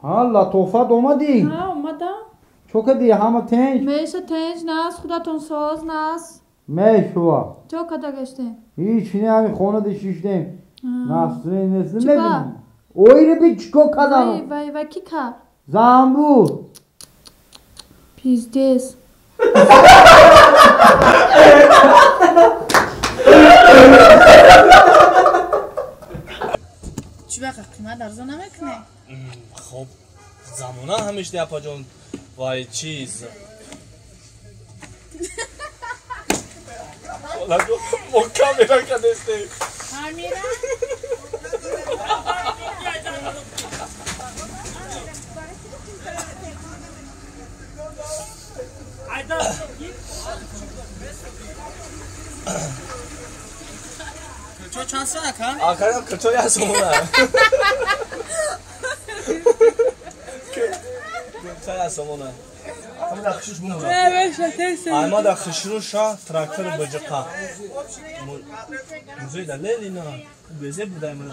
حالا توفت اومدی؟ ها اومدم. چو کدی همه تنج؟ میشه تنج نست خودتون ساز نست. میشوا. چو کدا گشتیم؟ هیچ نه همین خونه دشیشتیم. نسرین نسرین چیکار؟ ببینم. اویره بی چکو کدام؟ وای کی که؟ زنبور. پیزدیز. چی وقت قیمت ارزان نمیکنه؟ خب زمانه همیشه دی اپا جون وای چیز والا با کامیرا کدسته کامیرا؟ Kırço çalsana kan. Arkadaşlar kırço yazsın ona. Kırço yazsın ona. Ama da kışış bunu. Evet şatersin. Ama da kışırın şah traktör bacaka. Müziği de lelina. Beze budayım.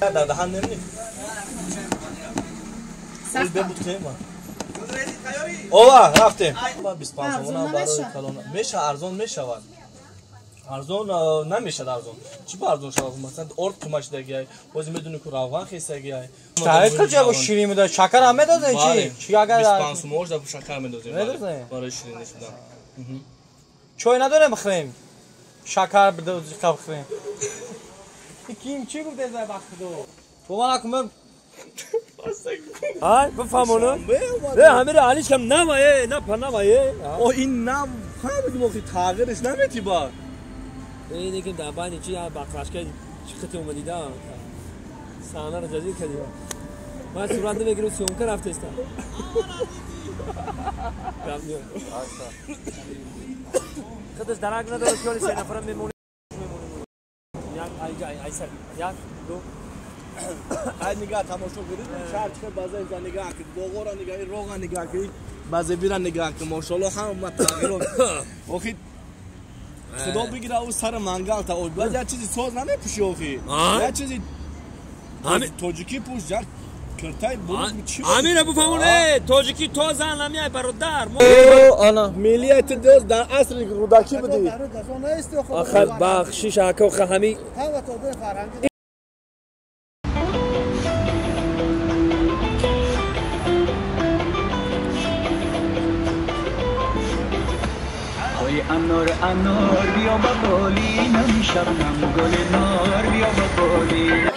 در دهان نمی سخت بود خیمه اوه رفتیم 25 تومن برای کلون میشه ارزان میشود ارزان نمیشه ارزان چی با ارزان شود مثلا ارد قیمتش دیگه باز میدونی که روغن خیسه شاید کجا با شیرین میده شکر هم میدازن چی اگر 25 تومن در شکر میدازیم برای شیرینی شدن چای نداره بخریم شکر بده بخریم کیم چی گفته از وقت دو تو من اکمم های بفهمونه نه همه رو علیش کم نمایه نه پر نمایه او این نم خیلی موقعی تغییرش نمیتی با اینه که دبانی چی بخشکه چی اومدی دا سانه رو جدید کردی من صورت بگیرم سیونکه رفته استم خودش درک نداره که سه نفر میمونه یک دو ای نگاه تماشا کنید شهر چه بازه زن نگاه کنید دوغورا نگاه روغن نگاه کنید بازه بیرن نگاه کنید ماشاءالله هم متغیرون اوخی خدا بگیره او سر منگل تا او بعد یه چیزی ساز نمیپوشی اوخی یه چیزی توجیکی پوش جر کرتای بود چی امیر ابو فهمونه توجیکی تو زن نمیای برادر انا ملیت دوست در اصل رودکی بودی آخر بخشش اکو خمی انار بیا با بالی نمیشم گل نار بیا با بالی